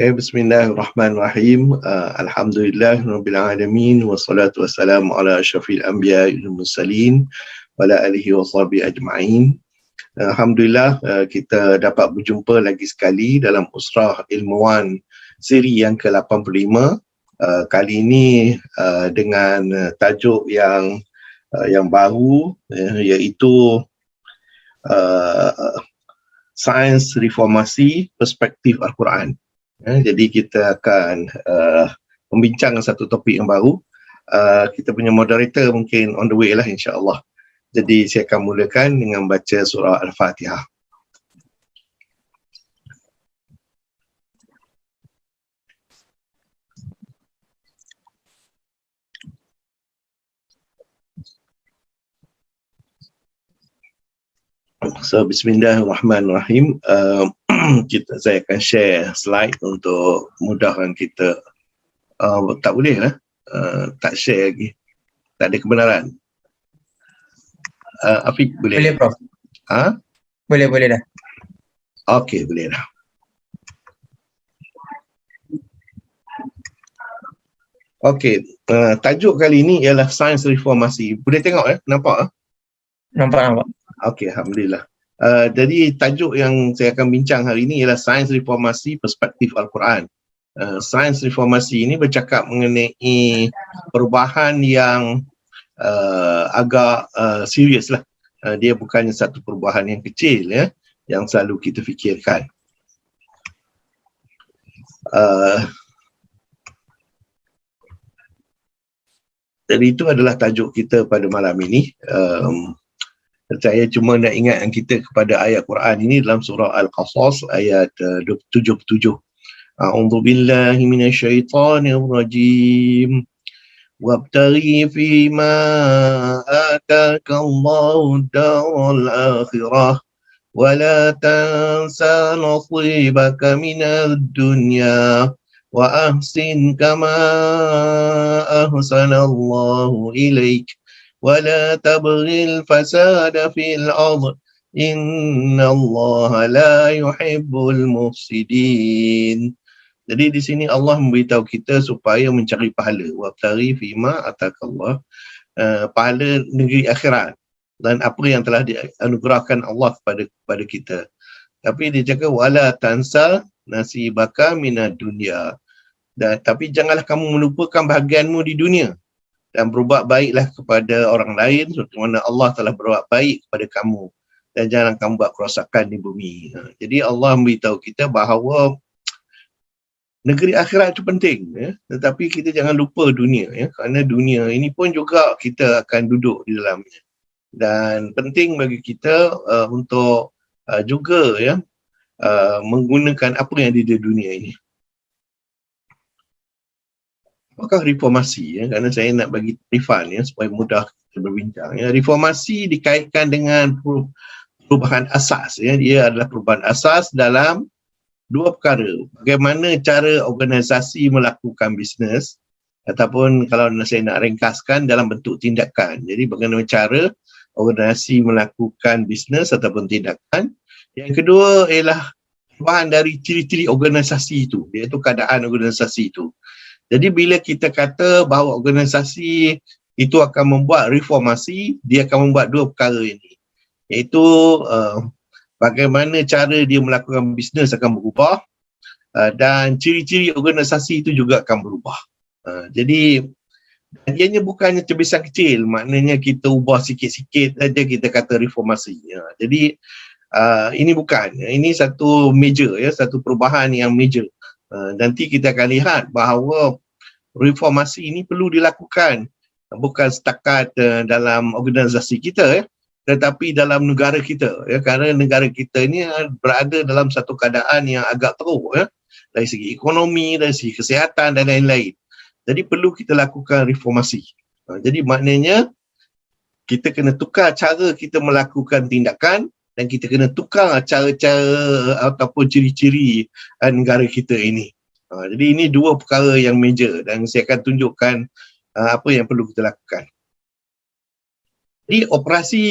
Okay, bismillahirrahmanirrahim. Alhamdulillahirabbil alamin wassalatu wassalamu ala asyrafil anbiya'i wal mursalin wa ala alihi washabihi ajma'in. Alhamdulillah kita dapat berjumpa lagi sekali dalam Usrah Ilmuwan siri yang ke-85. Kali ini dengan tajuk yang baru, iaitu Sains Reformasi Perspektif Al-Quran. Jadi kita akan membincang satu topik yang baru. Kita punya moderator mungkin on the way lah, insya-Allah. Jadi saya akan mulakan dengan baca surah Al-Fatihah. So, bismillahirrahmanirrahim. Saya akan share slide untuk mudahkan kita. Tak boleh lah, tak share lagi, tak ada kebenaran. Afiq boleh? Boleh, Prof. Boleh dah. Okey, boleh dah. Okey, tajuk kali ini ialah Sains Reformasi. Boleh tengok nampak? Nampak. Okey, alhamdulillah. Jadi tajuk yang saya akan bincang hari ini ialah Sains Reformasi Perspektif Al-Quran. Sains Reformasi ini bercakap mengenai perubahan yang agak serius lah. Dia bukannya satu perubahan yang kecil yang selalu kita fikirkan. Jadi itu adalah tajuk kita pada malam ini. Saya cuma nak ingatkan kita kepada ayat Quran ini dalam surah Al-Qasas ayat 77. A'udzu billahi minasyaitonir rajim. Wabtaghi fima ataka Allahu ad-daral akhirah wa la tansa nasibaka minad dunya wa ahsin kama ahsana Allahu ilaik. ولا تبغ الفساد في الأرض إن الله لا يحب المفسدين. Jadi di sini Allah memberitahu kita supaya mencari pahala. Wabtaghi fima atakallah, pahala negeri akhirat dan apa yang telah dianugerahkan Allah kepada kita. Tapi dia cakap wala tansa nasibaka minad dunya. Tapi janganlah kamu melupakan bahagianmu di dunia dan berbuat baiklah kepada orang lain seperti mana Allah telah berbuat baik kepada kamu, dan jangan kamu buat kerosakan di bumi. Jadi Allah memberitahu kita bahawa negeri akhirat itu penting, tetapi kita jangan lupa dunia, kerana dunia ini pun juga kita akan duduk di dalamnya, dan penting bagi kita untuk juga menggunakan apa yang ada di dunia ini. Apakah reformasi? Kerana saya nak bagi takrifan supaya mudah kita berbincang. Reformasi dikaitkan dengan perubahan asas. Dia adalah perubahan asas dalam dua perkara. Bagaimana cara organisasi melakukan bisnes, ataupun kalau saya nak ringkaskan dalam bentuk tindakan. Jadi bagaimana cara organisasi melakukan bisnes ataupun tindakan. Yang kedua ialah perubahan dari ciri-ciri organisasi itu, iaitu keadaan organisasi itu. Jadi bila kita kata bahawa organisasi itu akan membuat reformasi, dia akan membuat dua perkara ini. Iaitu bagaimana cara dia melakukan bisnes akan berubah, dan ciri-ciri organisasi itu juga akan berubah. Jadi ianya bukannya tebisan kecil, maknanya kita ubah sikit-sikit saja kita kata reformasi. Jadi ini bukan, ini satu major, satu perubahan yang major. Nanti kita akan lihat bahawa reformasi ini perlu dilakukan bukan setakat dalam organisasi kita, tetapi dalam negara kita, kerana negara kita ini berada dalam satu keadaan yang agak teruk, dari segi ekonomi, dari segi kesihatan dan lain-lain. Jadi perlu kita lakukan reformasi. Jadi maknanya kita kena tukar cara kita melakukan tindakan, dan kita kena tukar cara-cara ataupun ciri-ciri negara kita ini. Jadi ini dua perkara yang major, dan saya akan tunjukkan apa yang perlu kita lakukan. Jadi operasi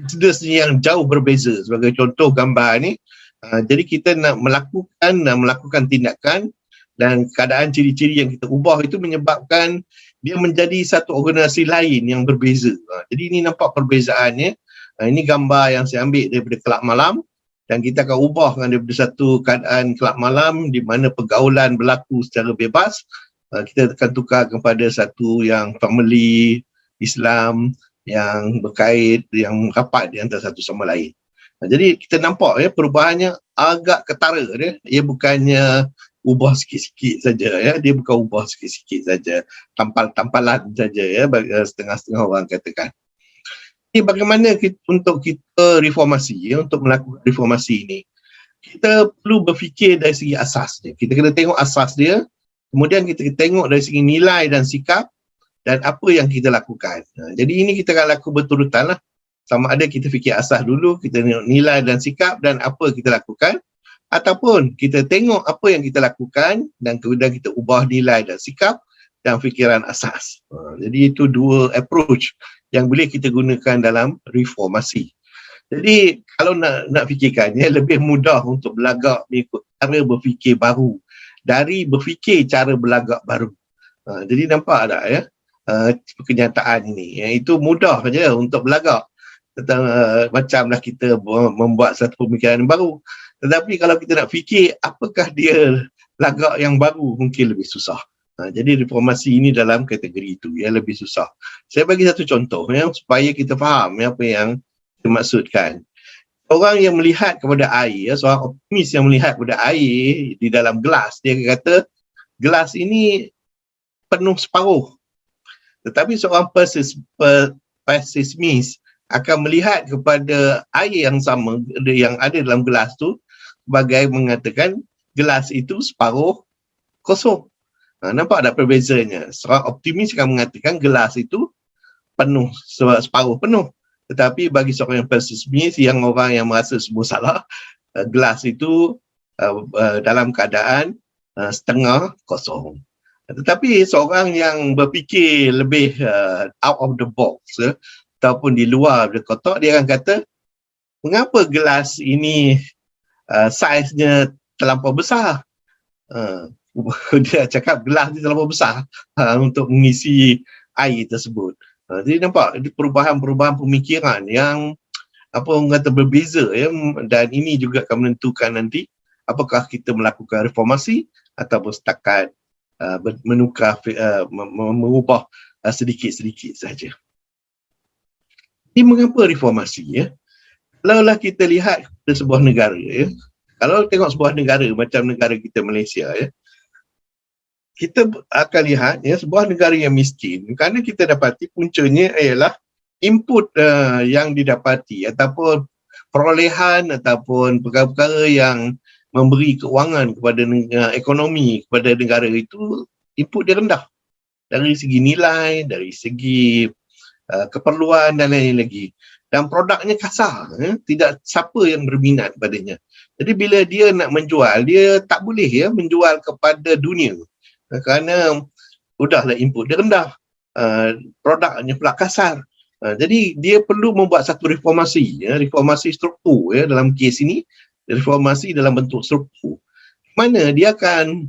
bisnes yang jauh berbeza. Sebagai contoh gambar ni, Jadi kita nak melakukan tindakan dan keadaan ciri-ciri yang kita ubah itu menyebabkan dia menjadi satu organisasi lain yang berbeza. Jadi ini nampak perbezaannya. Ini gambar yang saya ambil daripada kelab malam dan kita akan ubahkan daripada satu keadaan kelab malam di mana pergaulan berlaku secara bebas. Kita akan tukar kepada satu yang family, Islam, yang berkait, yang rapat di antara satu sama lain. Jadi kita nampak perubahannya agak ketara dia. Ia bukannya ubah sikit-sikit saja dia bukan ubah sikit-sikit saja, tampalan saja setengah-setengah orang katakan. Ini bagaimana untuk kita reformasi untuk melakukan reformasi ini. Kita perlu berfikir dari segi asas dia. Kita kena tengok asas dia, kemudian kita tengok dari segi nilai dan sikap dan apa yang kita lakukan. Jadi ini kita akan lakukan berturutan lah. Sama ada kita fikir asas dulu, kita tengok nilai dan sikap dan apa kita lakukan, ataupun kita tengok apa yang kita lakukan dan kemudian kita ubah nilai dan sikap dan fikiran asas. Jadi itu dua approach yang boleh kita gunakan dalam reformasi. Jadi kalau nak fikirkan, lebih mudah untuk berlagak mengikut cara berfikir baru dari berfikir cara berlagak baru. Jadi nampak tak kenyataan ini. Itu mudah saja untuk berlagak. Macamlah kita membuat satu pemikiran yang baru. Tetapi kalau kita nak fikir apakah dia lagak yang baru, mungkin lebih susah. Jadi reformasi ini dalam kategori itu lebih susah. Saya bagi satu contoh supaya kita faham apa yang dimaksudkan. Orang yang melihat kepada air, seorang optimis yang melihat kepada air di dalam gelas, dia kata gelas ini penuh separuh. Tetapi seorang pesimis akan melihat kepada air yang sama yang ada dalam gelas tu sebagai mengatakan gelas itu separuh kosong. Nampak tak perbezaannya? Seorang optimis akan mengatakan gelas itu penuh, separuh penuh. Tetapi bagi seorang yang pesimis, yang orang yang merasa semua salah, gelas itu dalam keadaan setengah kosong. Tetapi seorang yang berfikir lebih out of the box ataupun di luar dari kotak, dia akan kata, mengapa gelas ini saiznya terlampau besar? Dia cakap gelas ni terlampau besar untuk mengisi air tersebut. Jadi nampak perubahan-perubahan pemikiran yang orang kata berbeza dan ini juga akan menentukan nanti apakah kita melakukan reformasi ataupun setakat menukar, mengubah sedikit-sedikit saja. Ini mengapa reformasi Kalaulah kita lihat ke sebuah negara kalau tengok sebuah negara macam negara kita Malaysia kita akan lihat sebuah negara yang miskin kerana kita dapati puncanya ialah input yang didapati ataupun perolehan ataupun perkara-perkara yang memberi keuangan kepada ekonomi kepada negara itu input dia rendah dari segi nilai, dari segi keperluan dan lain-lain lagi. Dan produknya kasar, tidak siapa yang berminat padanya. Jadi bila dia nak menjual, dia tak boleh menjual kepada dunia. Kerana udahlah input dia rendah, produknya pula kasar. Jadi dia perlu membuat satu reformasi, reformasi struktur dalam kes ini, reformasi dalam bentuk struktur. Mana dia akan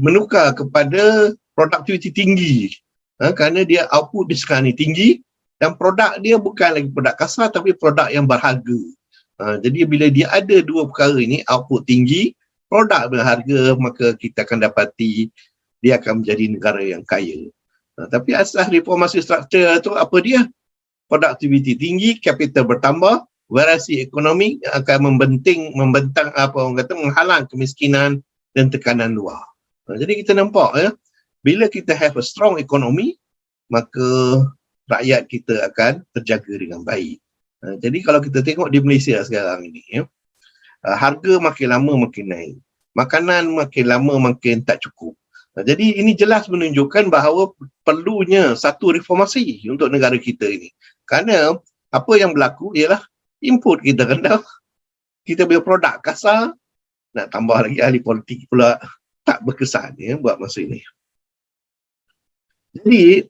menukar kepada produktiviti tinggi. Kerana dia output dia sekarang ni tinggi dan produk dia bukan lagi produk kasar tapi produk yang berharga. Jadi bila dia ada dua perkara ini, output tinggi, produk berharga, maka kita akan dapati dia akan menjadi negara yang kaya. Tapi asas reformasi struktur itu apa dia? Produktiviti tinggi, capital bertambah, variasi ekonomi akan membentang menghalang kemiskinan dan tekanan luar. Jadi kita nampak bila kita have a strong economy, maka rakyat kita akan terjaga dengan baik. Jadi kalau kita tengok di Malaysia sekarang ini, harga makin lama makin naik. Makanan makin lama makin tak cukup. Jadi ini jelas menunjukkan bahawa perlunya satu reformasi untuk negara kita ini. Kerana apa yang berlaku ialah input kita rendah, kita punya produk kasar, nak tambah lagi ahli politik pula tak berkesan buat masa ini. Jadi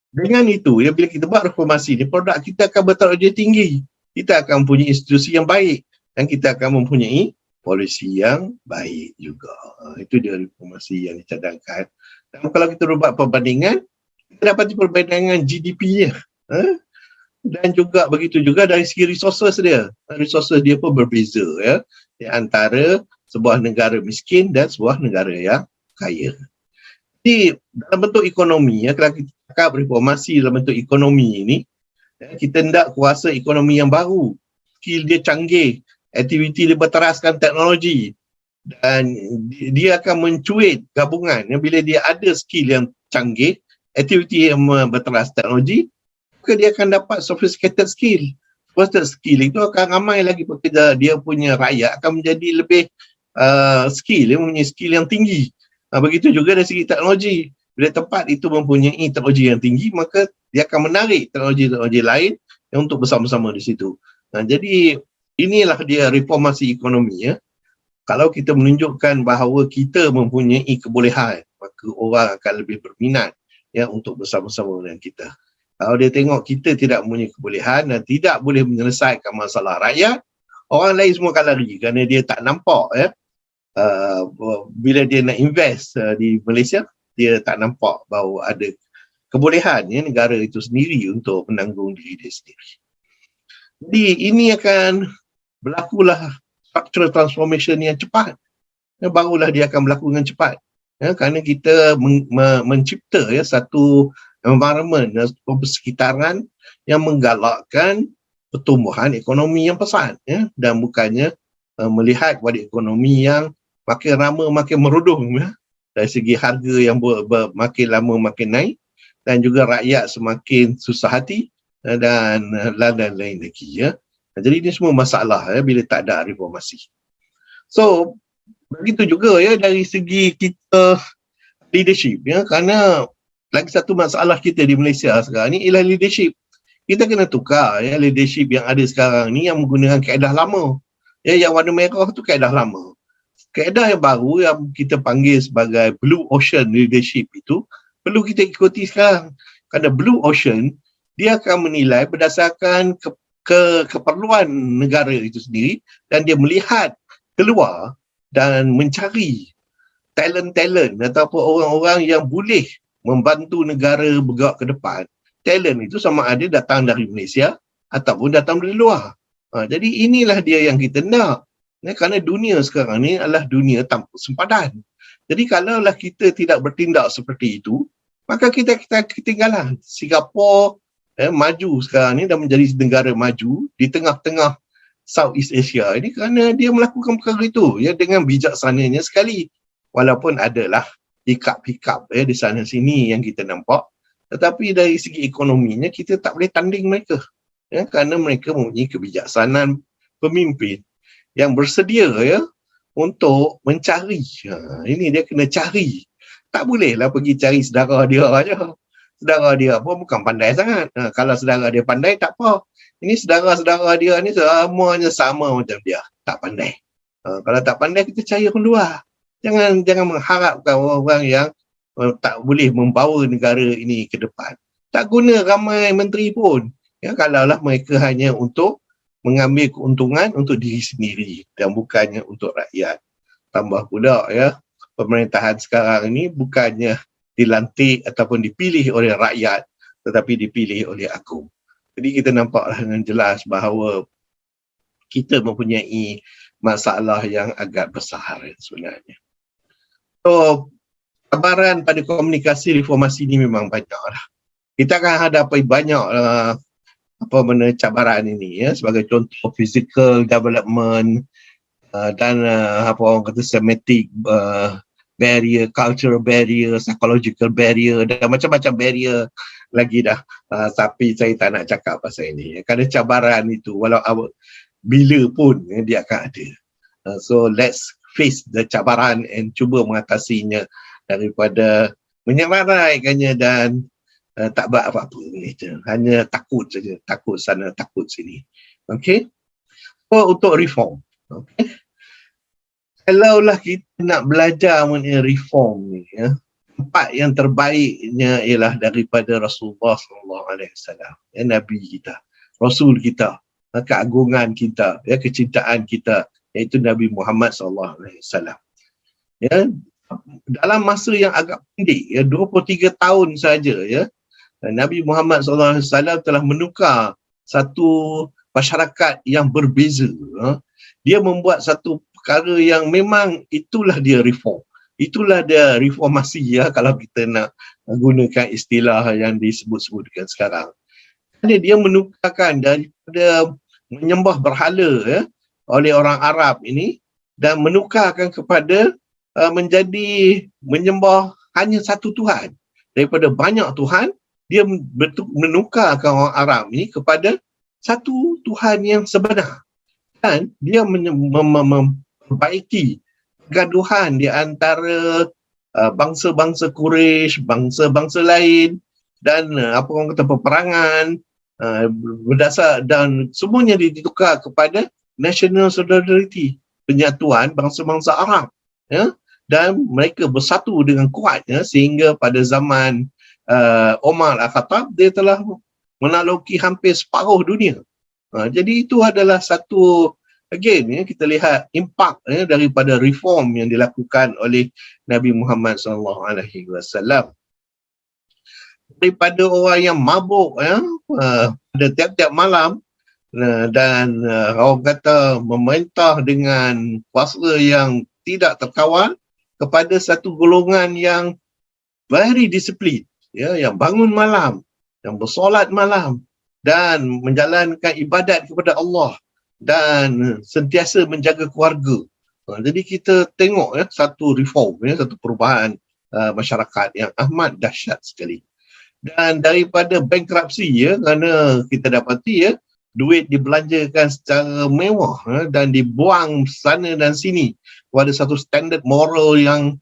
dengan itu, bila kita buat reformasi ni, produk kita akan bertaraf tinggi. Kita akan punya institusi yang baik. dan kita akan mempunyai polisi yang baik juga. Itu dia reformasi yang dicadangkan. Dan kalau kita buat perbandingan, kita dapat perbandingan GDP-nya. Dan juga begitu juga dari segi resources dia. Resources dia pun berbeza ya, di antara sebuah negara miskin dan sebuah negara yang kaya. Jadi dalam bentuk ekonomi, ya, kalau kita cakap reformasi dalam bentuk ekonomi ini, ya, kita hendak kuasa ekonomi yang baru. Skill dia canggih, aktiviti dia berteraskan teknologi, dan dia akan mencuit gabungan. Ya, bila dia ada skill yang canggih, aktiviti yang berteras teknologi, maka dia akan dapat sophisticated skill. Sophisticated skill itu akan ramai lagi pekerja, dia punya rakyat akan menjadi lebih skill, dia mempunyai skill yang tinggi. Begitu juga dari segi teknologi. Bila tempat itu mempunyai teknologi yang tinggi, maka dia akan menarik teknologi-teknologi lain yang untuk bersama-sama di situ. Jadi inilah dia reformasi ekonomi ya. Kalau kita menunjukkan bahawa kita mempunyai kebolehan, maka orang akan lebih berminat ya untuk bersama-sama dengan kita. Kalau dia tengok kita tidak mempunyai kebolehan dan tidak boleh menyelesaikan masalah rakyat, orang lain semua akan lari kerana dia tak nampak ya. Bila dia nak invest di Malaysia, dia tak nampak bahawa ada kebolehan ya, negara itu sendiri untuk menanggung diri dia sendiri. Jadi ini akan berlakulah structural transformation yang cepat. Ya, barulah dia akan berlaku dengan cepat. Ya, kerana kita mencipta ya, satu environment, persekitaran yang menggalakkan pertumbuhan ekonomi yang pesat. Ya, dan bukannya melihat kepada ekonomi yang makin lama makin merudum. Ya, dari segi harga yang makin lama makin naik, dan juga rakyat semakin susah hati dan lain-lain lagi ya. Jadi ini semua masalah ya bila tak ada reformasi. So begitu juga ya dari segi kita leadership ya, kerana lagi satu masalah kita di Malaysia sekarang ni ialah leadership. Kita kena tukar ya leadership yang ada sekarang ni yang menggunakan kaedah lama. Ya, yang warna merah tu kaedah lama. Kaedah yang baru yang kita panggil sebagai Blue Ocean leadership itu perlu kita ikuti sekarang. Kerana Blue Ocean dia akan menilai berdasarkan keperluan negara itu sendiri, dan dia melihat keluar dan mencari talent-talent ataupun orang-orang yang boleh membantu negara bergerak ke depan. Talent itu sama ada datang dari Malaysia ataupun datang dari luar. Jadi inilah dia yang kita nak. Kerana dunia sekarang ni adalah dunia tanpa sempadan. Jadi kalaulah kita tidak bertindak seperti itu, maka kita ketinggalan. Singapura maju sekarang ni dan menjadi negara maju di tengah-tengah Southeast Asia ini kerana dia melakukan perkara itu ya dengan bijaksananya sekali. Walaupun adalah hiccup di sana sini yang kita nampak, tetapi dari segi ekonominya kita tak boleh tanding mereka ya, kerana mereka mempunyai kebijaksanaan pemimpin yang bersedia ya untuk mencari. Ini dia kena cari. Tak bolehlah pergi cari saudara dia aja. Saudara dia pun bukan pandai sangat. Kalau saudara dia pandai tak apa. Ini saudara-saudara dia ni semuanya sama macam dia. Tak pandai. Kalau tak pandai kita cari orang luar. Jangan mengharapkan orang-orang yang tak boleh membawa negara ini ke depan. Tak guna ramai menteri pun. Ya, kalaulah mereka hanya untuk mengambil keuntungan untuk diri sendiri dan bukannya untuk rakyat. Tambah pula ya, pemerintahan sekarang ini bukannya dilantik ataupun dipilih oleh rakyat, tetapi dipilih oleh agung. Jadi kita nampaklah dengan jelas bahawa kita mempunyai masalah yang agak besar sebenarnya. So, cabaran pada komunikasi reformasi ini memang banyaklah. Kita akan hadapi banyak cabaran ini ya, sebagai contoh physical development dan apa orang kata semantic barrier, cultural barrier, psychological barrier dan macam-macam barrier lagi dah. Tapi saya tak nak cakap pasal ini. Kerana cabaran itu walau bila pun dia akan ada. So let's face the cabaran and cuba mengatasinya daripada menyeraikannya dan tak buat apa-apa. Hanya takut saja. Takut sana, takut sini. Okay? So untuk reform. Okay? Kalaulah kita nak belajar mengenai reform ni ya, tempat yang terbaiknya ialah daripada Rasulullah SAW, ya, Nabi kita, Rasul kita, keagungan kita, ya, kecintaan kita, iaitu Nabi Muhammad SAW. Ya, dalam masa yang agak pendek, ya, 23 tahun saja, ya, Nabi Muhammad SAW telah menukar satu masyarakat yang berbeza. Dia membuat satu perkara yang memang itulah dia reform. Itulah dia reformasi, ya, kalau kita nak gunakan istilah yang disebut-sebutkan sekarang. Kerana dia menukarkan daripada menyembah berhala, ya, oleh orang Arab ini, dan menukarkan kepada menjadi menyembah hanya satu Tuhan. Daripada banyak Tuhan, dia menukarkan orang Arab ini kepada satu Tuhan yang sebenar. Dan dia memperbaiki kegaduhan di antara bangsa-bangsa Quraisy, bangsa-bangsa lain, dan apa orang kata peperangan, berdasar, dan semuanya ditukar kepada national solidarity, penyatuan bangsa-bangsa Arab, ya, dan mereka bersatu dengan kuat, ya, sehingga pada zaman Umar Al-Khattab dia telah menakluki hampir separuh dunia. Jadi itu adalah satu, again, ya, kita lihat impak, ya, daripada reform yang dilakukan oleh Nabi Muhammad SAW. Daripada orang yang mabuk, ya, pada tiap-tiap malam, dan orang kata memerintah dengan kuasa yang tidak terkawal, kepada satu golongan yang very disiplin, ya, yang bangun malam, yang bersolat malam, dan menjalankan ibadat kepada Allah, dan sentiasa menjaga keluarga. Jadi kita tengok, ya, satu reform, ya, satu perubahan masyarakat yang amat dahsyat sekali. Dan daripada bankruptcy, ya, kerana kita dapati, ya, duit dibelanjakan secara mewah, ya, dan dibuang sana dan sini pada satu standard moral yang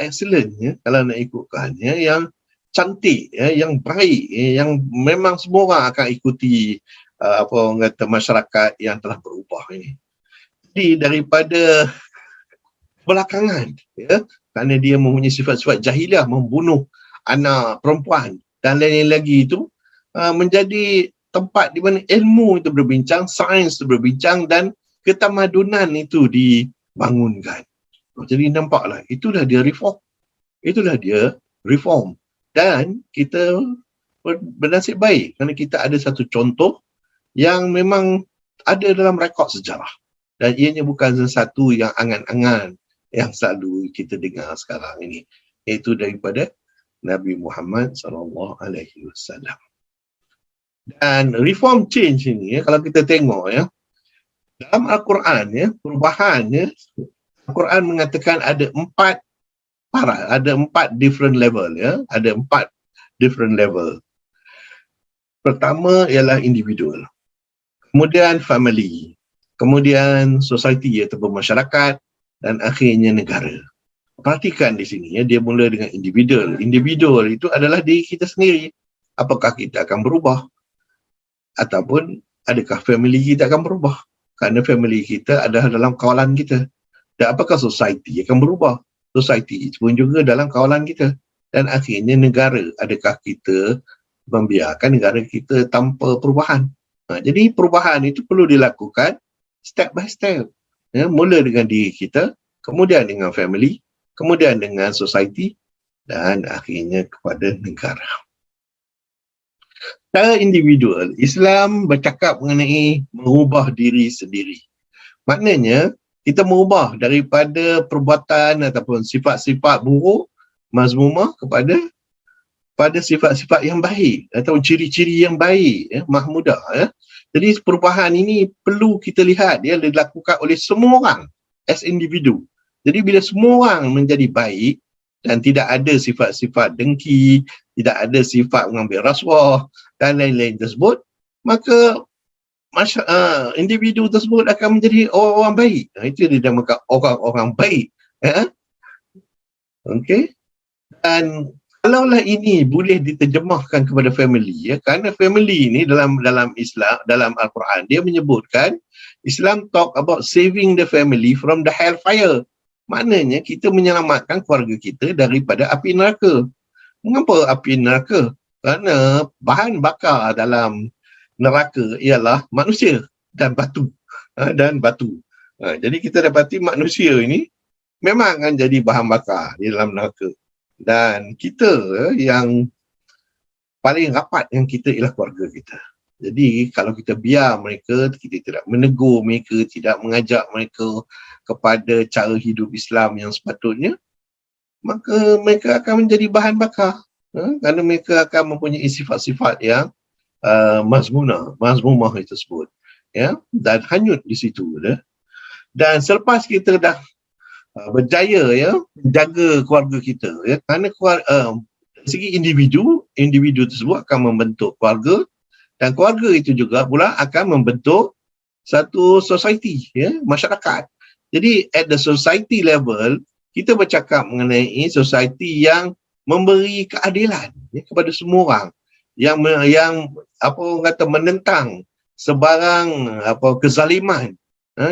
excellent, ya, kalau nak ikutkan, ya, yang cantik, ya, yang baik, ya, yang memang semua orang akan ikuti apa orang kata masyarakat yang telah berubah ini. Jadi daripada belakangan, ya, kerana dia mempunyai sifat-sifat jahiliah, membunuh anak perempuan dan lain-lain lagi itu, menjadi tempat di mana ilmu itu berbincang, sains itu berbincang, dan ketamadunan itu dibangunkan. Jadi nampaklah, itulah dia reform. Itulah dia reform. Dan kita bernasib baik kerana kita ada satu contoh yang memang ada dalam rekod sejarah. Dan ianya bukan sesuatu yang angan-angan yang selalu kita dengar sekarang ini. Iaitu daripada Nabi Muhammad SAW. Dan reform change ini, ya, kalau kita tengok, ya, dalam Al-Quran, ya, perubahan, ya, Al-Quran mengatakan ada empat different level, ya, ada 4 different level. Pertama ialah individual, kemudian family, kemudian society ataupun masyarakat, dan akhirnya negara. Perhatikan di sini, ya, dia mula dengan individual. Individual itu adalah diri kita sendiri. Apakah kita akan berubah? Ataupun adakah family kita akan berubah? Kerana family kita adalah dalam kawalan kita. Dan apakah society akan berubah? Society pun juga dalam kawalan kita. Dan akhirnya negara, adakah kita membiarkan negara kita tanpa perubahan? Jadi perubahan itu perlu dilakukan step by step. Ya, mula dengan diri kita, kemudian dengan family, kemudian dengan society, dan akhirnya kepada negara. Secara individual, Islam bercakap mengenai mengubah diri sendiri. Maknanya, kita mengubah daripada perbuatan ataupun sifat-sifat buruk, mazmumah, kepada sifat-sifat yang baik atau ciri-ciri yang baik, ya, mahmudah, ya. Jadi perubahan ini perlu kita lihat, dia dilakukan oleh semua orang as individu. Jadi bila semua orang menjadi baik dan tidak ada sifat-sifat dengki, tidak ada sifat mengambil rasuah dan lain-lain tersebut, maka individu tersebut akan menjadi orang-orang baik. Itu dinamakan orang-orang baik. Ya? Okey. Dan kalaulah ini boleh diterjemahkan kepada family, ya, kerana family ini dalam Islam, dalam Al-Quran, dia menyebutkan Islam talk about saving the family from the hellfire. Maknanya kita menyelamatkan keluarga kita daripada api neraka. Mengapa api neraka? Kerana bahan bakar dalam neraka ialah manusia dan batu. Dan batu. Jadi kita dapati manusia ini memang akan jadi bahan bakar di dalam neraka. Dan kita yang paling rapat yang kita ialah keluarga kita. Jadi kalau kita biar mereka, kita tidak menegur mereka, tidak mengajak mereka kepada cara hidup Islam yang sepatutnya, maka mereka akan menjadi bahan bakar. Kerana mereka akan mempunyai sifat-sifat yang mazmumah itu tersebut. Ya, dan hanyut di situ. Dan selepas kita dah berjaya menjaga keluarga kita, kerana dari segi individu tersebut akan membentuk keluarga, dan keluarga itu juga pula akan membentuk satu society, masyarakat. Jadi at the society level, kita bercakap mengenai society yang memberi keadilan kepada semua orang, yang apa orang kata menentang sebarang kezaliman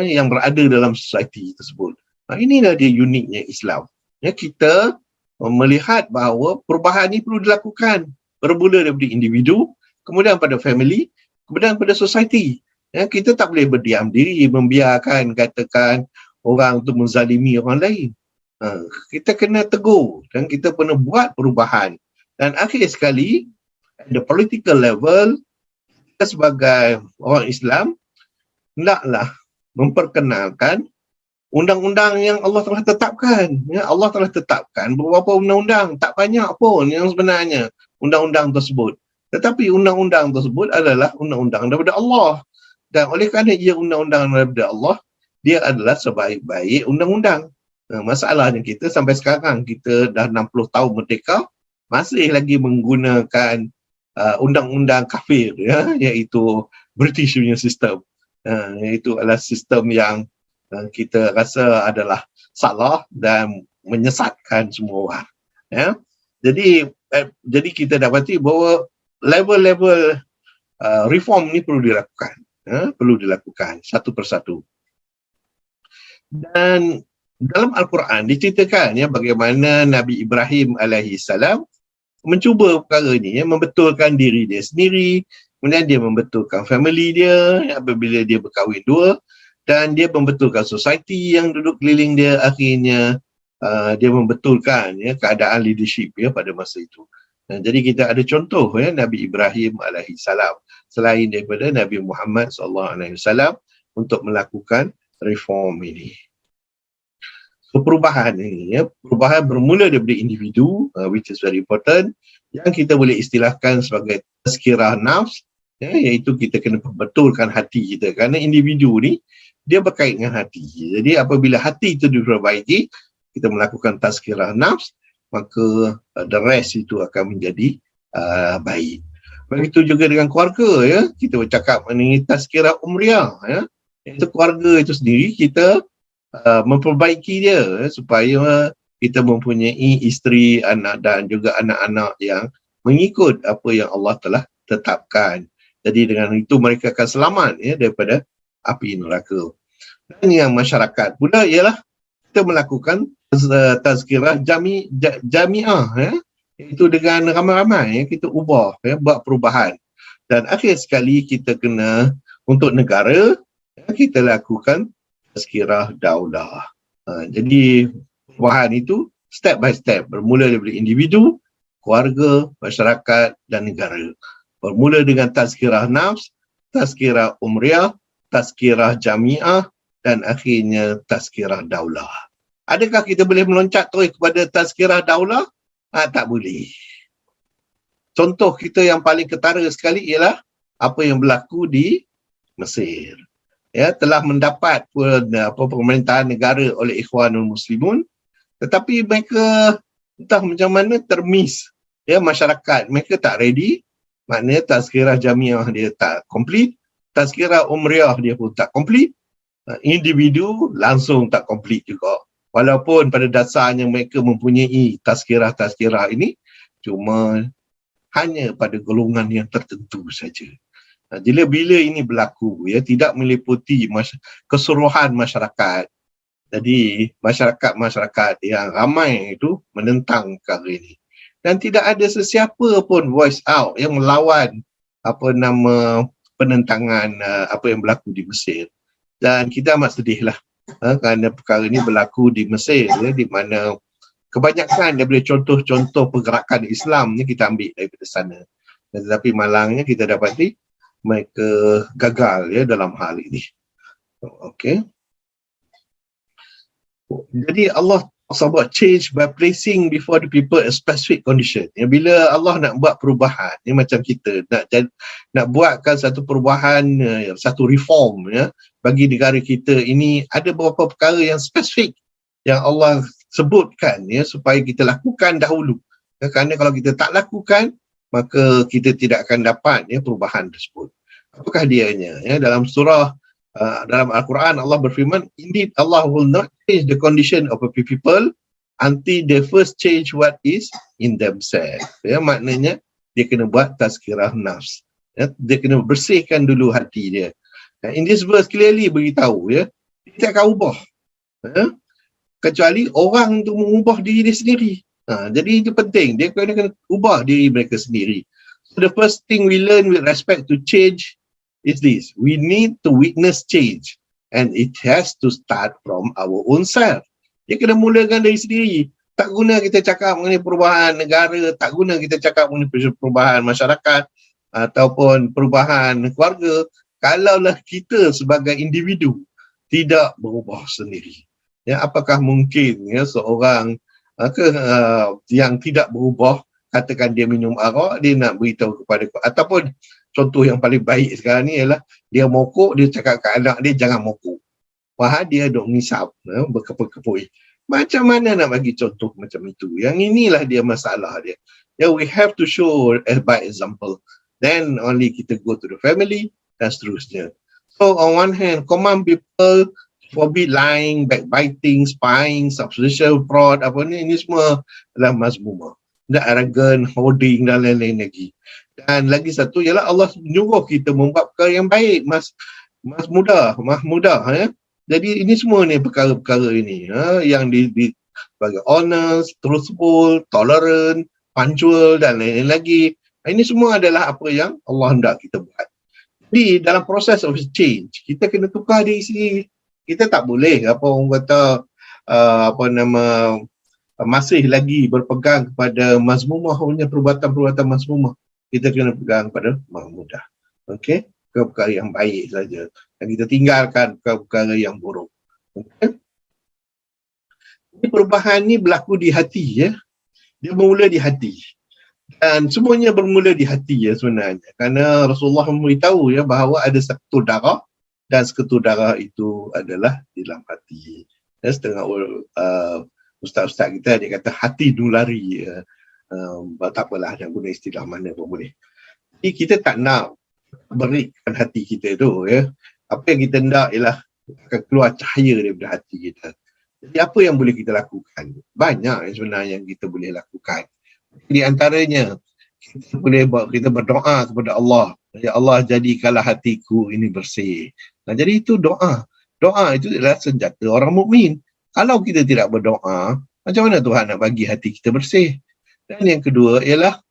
yang berada dalam society tersebut. Inilah dia uniknya Islam. Kita melihat bahawa perubahan ini perlu dilakukan bermula daripada individu, kemudian pada family, kemudian pada society. Kita tak boleh berdiam diri membiarkan katakan orang itu menzalimi orang lain. Kita kena tegur dan kita kena buat perubahan. Dan akhir sekali, at the political level, kita sebagai orang Islam hendaklah memperkenalkan undang-undang yang Allah telah tetapkan. Allah telah tetapkan beberapa undang-undang, tak banyak pun yang sebenarnya undang-undang tersebut. Tetapi undang-undang tersebut adalah undang-undang daripada Allah. Dan oleh kerana ia undang-undang daripada Allah, dia adalah sebaik-baik undang-undang. Masalahnya kita sampai sekarang, kita dah 60 tahun merdeka, masih lagi menggunakan undang-undang kafir, iaitu British punya sistem. Iaitu adalah sistem yang kita rasa adalah salah dan menyesatkan semua orang. Jadi kita dapati bahawa level-level reform ni perlu dilakukan satu persatu. Dan dalam Al-Quran diceritakan bagaimana Nabi Ibrahim alaihi salam mencuba perkara ni, membetulkan diri dia sendiri, kemudian dia membetulkan family dia apabila dia berkahwin dua, dan dia membetulkan society yang duduk keliling dia. Akhirnya dia membetulkan keadaan leadership pada masa itu. Jadi kita ada contoh Nabi Ibrahim alaihi salam selain daripada Nabi Muhammad sallallahu alaihi wasallam untuk melakukan reform ini. So perubahan ini perubahan bermula daripada individu, which is very important, yang kita boleh istilahkan sebagai tazkirah nafs, iaitu kita kena perbetulkan hati kita, kerana individu ni dia berkait dengan hati. Jadi apabila hati itu diperbaiki, kita melakukan tazkirah nafs, maka the rest itu akan menjadi baik. Begitu juga dengan keluarga, kita bercakap mengenai tazkirah umriyah, itu keluarga itu sendiri kita memperbaiki dia supaya kita mempunyai isteri, anak dan juga anak-anak yang mengikut apa yang Allah telah tetapkan. Jadi dengan itu mereka akan selamat daripada api neraka. Dan yang masyarakat pula ialah kita melakukan tazkirah jamiah, iaitu dengan ramai-ramai kita ubah, buat perubahan. Dan akhir sekali kita kena untuk negara, kita lakukan tazkirah daulah. Jadi perubahan itu step by step, bermula daripada individu, keluarga, masyarakat dan negara. Bermula dengan tazkirah nafs, tazkirah umriyah, tazkirah jamiah dan akhirnya tazkirah daulah. Adakah kita boleh meloncat terus kepada tazkirah daulah? Tak boleh. Contoh kita yang paling ketara sekali ialah apa yang berlaku di Mesir. Telah mendapat pemerintahan negara oleh Ikhwanul Muslimun, tetapi mereka entah macam mana termiss. Masyarakat mereka tak ready, maknanya tazkirah jamiah dia tak complete, tazkirah umriyah dia pun tak complete, individu langsung tak complete juga. Walaupun pada dasarnya mereka mempunyai tazkirah-tazkirah ini, cuma hanya pada golongan yang tertentu saja. Bila ini berlaku, tidak meliputi keseluruhan masyarakat. Jadi masyarakat yang ramai itu menentang perkara ini. Dan tidak ada sesiapa pun voice out yang melawan penentangan apa yang berlaku di Mesir. Dan kita amat sedihlah kerana perkara ini berlaku di Mesir, di mana kebanyakan daripada contoh-contoh pergerakan Islam ni kita ambil daripada sana. Tetapi malangnya kita dapati mereka gagal dalam hal ini. Okey. Jadi Allah buat change by placing before the people a specific condition. Bila Allah nak buat perubahan, macam kita nak buatkan satu perubahan, satu reform bagi negara kita ini, ada beberapa perkara yang spesifik yang Allah sebutkan supaya kita lakukan dahulu. Kerana kalau kita tak lakukan, maka kita tidak akan dapat perubahan tersebut. Apakah dianya? Dalam surah dalam Al-Quran Allah berfirman, indeed Allah will not change the condition of a people until they first change what is in themselves. Maknanya dia kena buat tazkirah nafs. Dia kena bersihkan dulu hati dia. In this verse clearly beritahu dia tak akan ubah. Kecuali orang untuk mengubah diri dia sendiri. Jadi itu penting, dia kena ubah diri mereka sendiri. So the first thing we learn with respect to change is this: we need to witness change, and it has to start from our own self. Dia kena mulakan dari sendiri. Tak guna kita cakap mengenai perubahan negara, tak guna kita cakap mengenai perubahan masyarakat ataupun perubahan keluarga, kalaulah kita sebagai individu tidak berubah sendiri. Apakah mungkin seorang yang tidak berubah, katakan dia minum arak, dia nak beritahu kepada, ataupun contoh yang paling baik sekarang ni ialah dia mokok, dia cakap ke anak dia jangan mokok. Wah, dia duk ngisap, berkepul-kepul. Macam mana nak bagi contoh macam itu? Yang inilah dia masalah dia. We have to show by example. Then only kita go to the family dan seterusnya. So on one hand, command people forbid lying, backbiting, spying, substantial fraud, apa ni, ini semua adalah mazmumah. Dan arrogant, hoarding dan lain-lain lagi. Dan lagi satu ialah Allah menyuruh kita membuat perkara yang baik, mas mudah. Jadi ini semua ni perkara-perkara ini yang sebagai honest, truthful, tolerant, punctual dan lain-lain lagi. Ini semua adalah apa yang Allah hendak kita buat. Jadi dalam proses of change, kita kena tukar diri sendiri. Kita tak boleh masih lagi berpegang kepada mazmumah punya perbuatan-perbuatan mazmumah. Kita kena pegang pada mahmudah. Okey, perkara yang baik saja. Dan kita tinggalkan perkara yang buruk. Okay? Jadi perubahan ni berlaku di hati Dia bermula di hati. Dan semuanya bermula di hati sebenarnya. Kerana Rasulullah memberitahu bahawa ada seketul darah dan seketul darah itu adalah di dalam hati. Setengah ustaz-ustaz kita dia kata hati nulari. Tak apalah nak guna istilah mana pun boleh. Jadi kita tak nak berikan hati kita tu Apa yang kita nak ialah akan keluar cahaya daripada hati kita. Jadi apa yang boleh kita lakukan? Banyak sebenarnya yang kita boleh lakukan. Di antaranya kita berdoa kepada Allah. Ya Allah, jadikanlah hatiku ini bersih. Jadi itu doa. Doa itu adalah senjata orang mukmin. Kalau kita tidak berdoa, macam mana Tuhan nak bagi hati kita bersih? Dan yang kedua ialah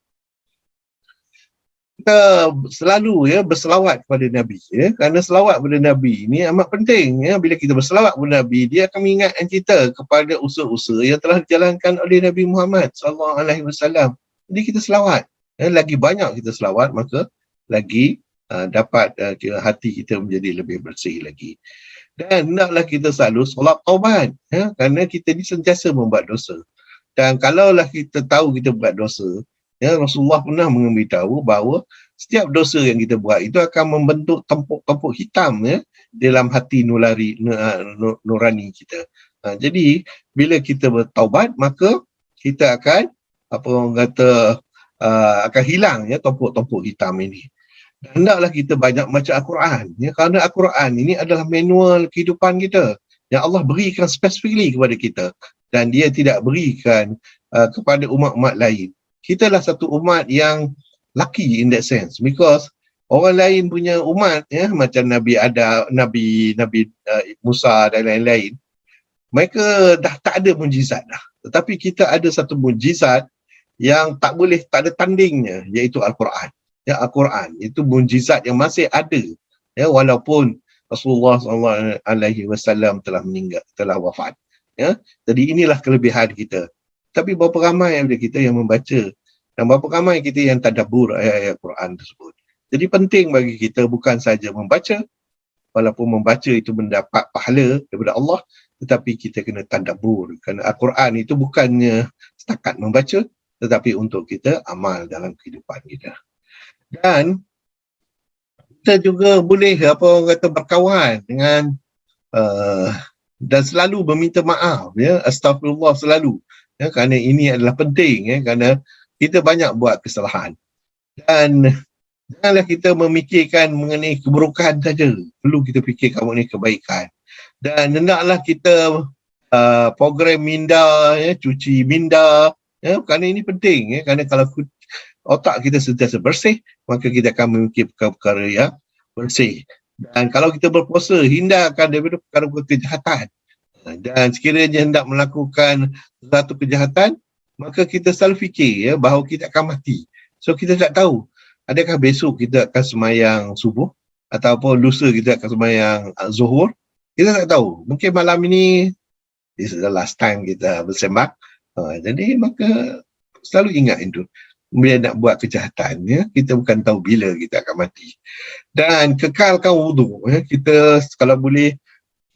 kita selalu berselawat kepada Nabi kerana selawat kepada Nabi ini amat penting bila kita berselawat kepada Nabi, dia akan mengingatkan kita kepada usaha-usaha yang telah dijalankan oleh Nabi Muhammad SAW. Jadi kita selawat, lagi banyak kita selawat, maka lagi dapat hati kita menjadi lebih bersih lagi. Dan hendaklah kita selalu solat taubat kerana kita ni sentiasa membuat dosa. Dan kalaulah kita tahu kita buat dosa, Rasulullah pernah memberitahu bahawa setiap dosa yang kita buat itu akan membentuk tempuk-tempuk hitam dalam hati nurani kita. Jadi bila kita bertaubat, maka kita akan akan hilang tempuk-tempuk hitam ini. Dan hendaklah kita banyak baca Al-Quran kerana Al-Quran ini adalah manual kehidupan kita yang Allah berikan specifically kepada kita, dan dia tidak berikan kepada umat-umat lain. Kita lah satu umat yang lucky in that sense, because orang lain punya umat macam Nabi Adam, Nabi Musa dan lain-lain, mereka dah tak ada mujizat dah. Tetapi kita ada satu mujizat yang tak ada tandingnya, iaitu Al-Quran. ya Al-Quran itu mukjizat yang masih ada, ya, walaupun Rasulullah SAW telah meninggal, telah wafat, ya. Jadi inilah kelebihan kita. Tapi berapa ramai ada kita yang membaca, dan berapa ramai kita yang tadabbur ayat-ayat Quran tersebut. Jadi penting bagi kita bukan saja membaca, walaupun membaca itu mendapat pahala daripada Allah, tetapi kita kena tadabbur, kerana Al-Quran itu bukannya setakat membaca, tetapi untuk kita amal dalam kehidupan kita. Dan kita juga boleh berkawan dengan dan selalu meminta maaf, ya, astagfirullah selalu, ya, kerana ini adalah penting, ya, kerana kita banyak buat kesalahan. Dan janganlah kita memikirkan mengenai keburukan saja, perlu kita fikirkan mengenai kebaikan. Dan hendaklah kita program minda, ya, cuci minda, ya, kerana ini penting, ya, kerana kalau otak kita sentiasa bersih, maka kita akan memikir perkara-perkara yang bersih. Dan kalau kita berpuasa, hindarkan daripada perkara-perkara kejahatan. Dan sekiranya hendak melakukan satu kejahatan, maka kita selalu fikir, ya, bahawa kita akan mati. So kita tak tahu, adakah besok kita akan semayang subuh, ataupun lusa kita akan semayang zuhur. Kita tak tahu. Mungkin malam ini, this is the last time kita bersembang. Jadi maka selalu ingat itu. Bila nak buat kejahatan, ya, kita bukan tahu bila kita akan mati. Dan kekalkan wuduk, ya, kita kalau boleh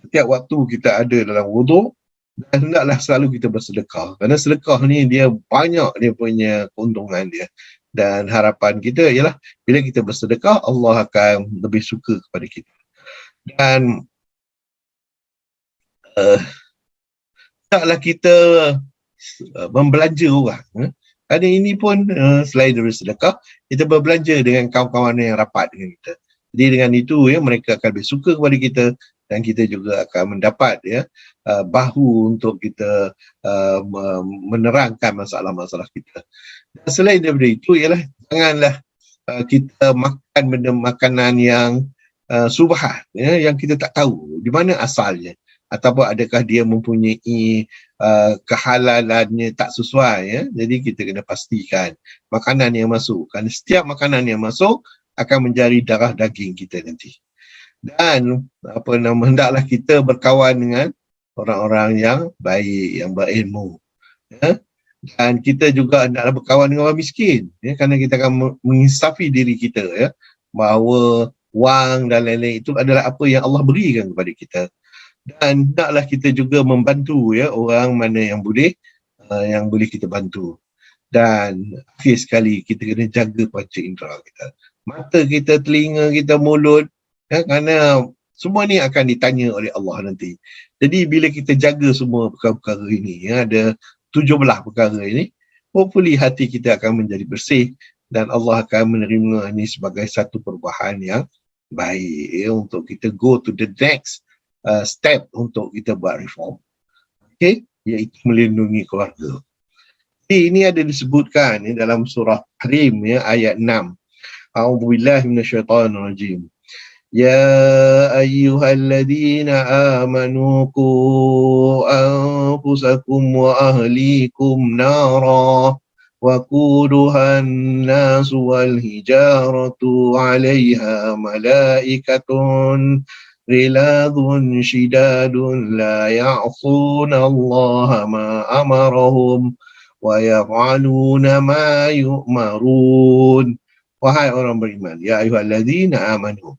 setiap waktu kita ada dalam wuduk, dan hendaklah selalu kita bersedekah, kerana sedekah ni dia banyak dia punya keuntungan dia. Dan harapan kita ialah bila kita bersedekah, Allah akan lebih suka kepada kita. Dan hendaklah kita membelanja orang, ya. Ada ini pun selain dari sedekah, kita berbelanja dengan kawan-kawan yang rapat dengan kita. Jadi dengan itu, ya, mereka akan lebih suka kepada kita, dan kita juga akan mendapat, ya, bahu untuk kita menerangkan masalah-masalah kita. Dan selain daripada itu ialah janganlah kita makan benda makanan yang subhat, ya, yang kita tak tahu di mana asalnya, ataupun adakah dia mempunyai kehalalannya tak sesuai, ya. Jadi kita kena pastikan makanan yang masuk, kerana setiap makanan yang masuk akan menjadi darah daging kita nanti. Dan hendaklah kita berkawan dengan orang-orang yang baik, yang berilmu, ya. Dan kita juga hendaklah berkawan dengan orang miskin, ya, kerana kita akan menginsafi diri kita, ya, bahawa wang dan lain-lain itu adalah apa yang Allah berikan kepada kita. Dan hendaklah kita juga membantu, ya, orang mana yang boleh kita bantu. Dan akhir sekali, kita kena jaga panca indera kita, mata kita, telinga kita, mulut, ya, kerana semua ni akan ditanya oleh Allah nanti. Jadi bila kita jaga semua perkara-perkara ini, ya, ada 17 perkara ini, hopefully hati kita akan menjadi bersih, dan Allah akan menerima ini sebagai satu perubahan yang baik, ya, untuk kita go to the next step untuk kita buat reform, okay, iaitu melindungi keluarga. Jadi ini ada disebutkan, ya, dalam surah Tahrim, ya, ayat 6. A'udzubillahi minasyaitanirrajim. Ya ayyuhalladzina amanu qu anfusakum wa ahlikum nara wa quduhan nasu wal hijaratu 'alaiha malaikatun Riladun shidadun la ya'funa Allah ma amarahum wa yaf'aluna ma yu'marun. Wahai orang beriman, ya ayyuhalladzina amanu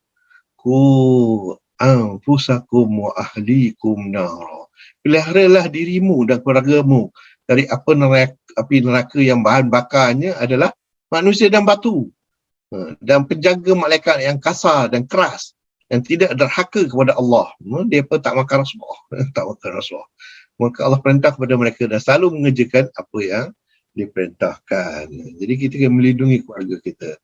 qu anfusakum wa ahlikum nara. Peliharalah dirimu dan keluargamu dari api neraka yang bahan bakarnya adalah manusia dan batu. Dan penjaga malaikat yang kasar dan keras, yang tidak derhaka kepada Allah. Dia pun tak makan rasuah. Tak makan rasuah. Maka Allah perintah kepada mereka dan selalu mengerjakan apa yang diperintahkan. Jadi kita kena melindungi keluarga kita.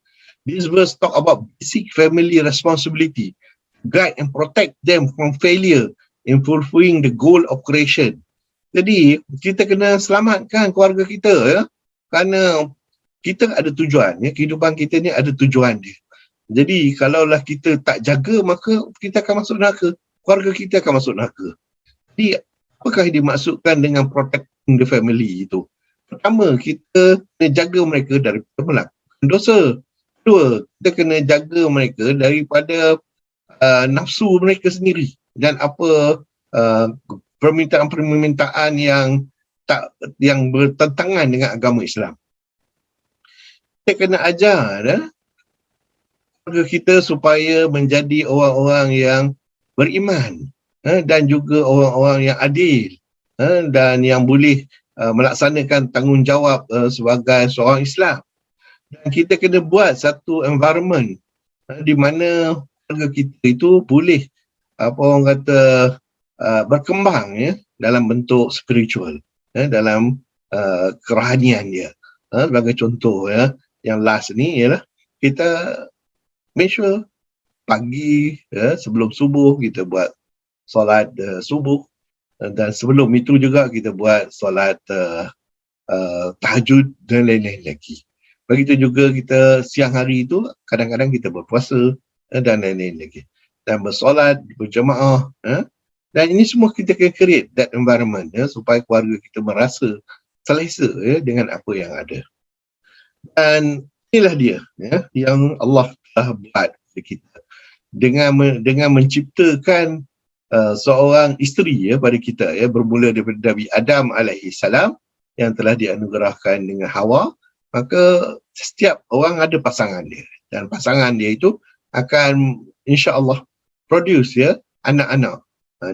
This verse talk about basic family responsibility. Guide and protect them from failure in fulfilling the goal of creation. Jadi kita kena selamatkan keluarga kita, ya. Kerana kita ada tujuan, ya. Kehidupan kita ni ada tujuan dia. Jadi kalaulah kita tak jaga, maka kita akan masuk neraka. Keluarga kita akan masuk neraka. Jadi apakah yang dimaksudkan dengan protecting the family itu? Pertama, kita kena jaga mereka daripada melakukan dosa. Kedua, kita kena jaga mereka daripada nafsu mereka sendiri dan apa permintaan-permintaan yang bertentangan dengan agama Islam. Kita kena ajar keluarga kita supaya menjadi orang-orang yang beriman dan juga orang-orang yang adil dan yang boleh melaksanakan tanggungjawab sebagai seorang Islam. Dan kita kena buat satu environment di mana keluarga kita itu boleh orang kata berkembang dalam bentuk spiritual, dalam kerohanian dia. Sebagai contoh yang last ni ialah kita make sure pagi sebelum subuh kita buat solat subuh, dan sebelum itu juga kita buat solat tahajud dan lain-lain lagi. Begitu juga kita siang hari itu kadang-kadang kita berpuasa dan lain-lain lagi. Dan bersolat, berjemaah. Dan ini semua kita kena create that environment supaya keluarga kita merasa selesa dengan apa yang ada. Dan inilah dia yang Allah telah buat kepada kita. Dengan menciptakan seorang isteri pada kita bermula daripada Nabi Adam alaihi salam yang telah dianugerahkan dengan Hawa. Maka setiap orang ada pasangan dia, dan pasangan dia itu akan insya-Allah produce anak-anak.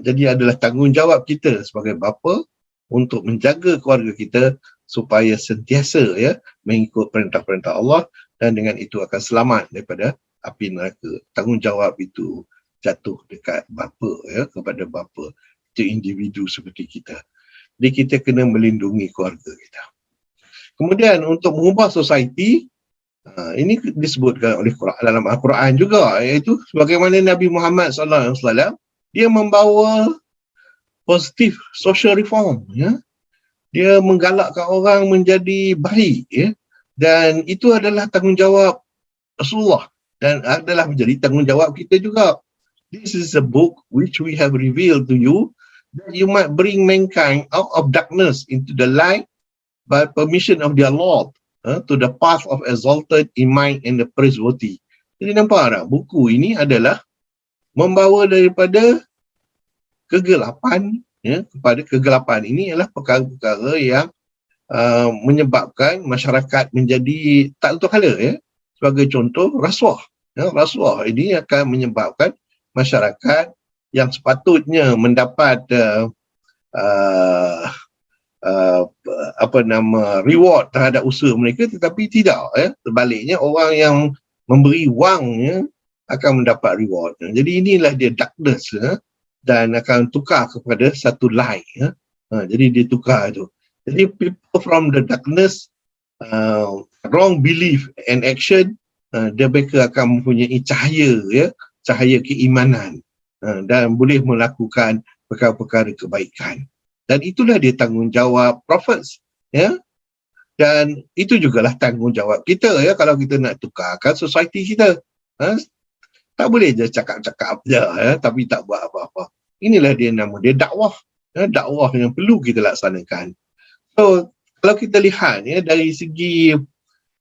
Jadi adalah tanggungjawab kita sebagai bapa untuk menjaga keluarga kita supaya sentiasa mengikut perintah-perintah Allah, dan dengan itu akan selamat daripada api neraka. Tanggungjawab itu jatuh dekat bapa kepada bapa, itu individu seperti kita. Jadi kita kena melindungi keluarga kita. Kemudian untuk mengubah society, ini disebutkan oleh Quran, dalam Al-Quran juga, iaitu sebagaimana Nabi Muhammad SAW, dia membawa positif social reform. Dia menggalakkan orang menjadi baik. Dan itu adalah tanggungjawab Rasulullah dan adalah menjadi tanggungjawab kita juga. This is a book which we have revealed to you that you might bring mankind out of darkness into the light by permission of their Lord to the path of exalted iman and the praiseworthy. Jadi nampak tak? Buku ini adalah membawa daripada kegelapan kepada kegelapan. Ini adalah perkara-perkara yang menyebabkan masyarakat menjadi tak tentu kala. Sebagai contoh, rasuah. Rasuah ini akan menyebabkan masyarakat yang sepatutnya mendapat reward terhadap usaha mereka, tetapi tidak. Terbaliknya orang yang memberi wang akan mendapat reward. Jadi inilah dia darkness dan akan tukar kepada satu light. Jadi dia tukar itu. Jadi people from the darkness, wrong belief and action, mereka akan mempunyai cahaya, cahaya keimanan, dan boleh melakukan perkara-perkara kebaikan. Dan itulah dia tanggungjawab prophets, dan itu jugalah tanggungjawab kita kalau kita nak tukarkan society kita. Tak boleh je cakap-cakap je tapi tak buat apa-apa. Inilah dia nama dia dakwah. Dakwah yang perlu kita laksanakan. So kalau kita lihat dari segi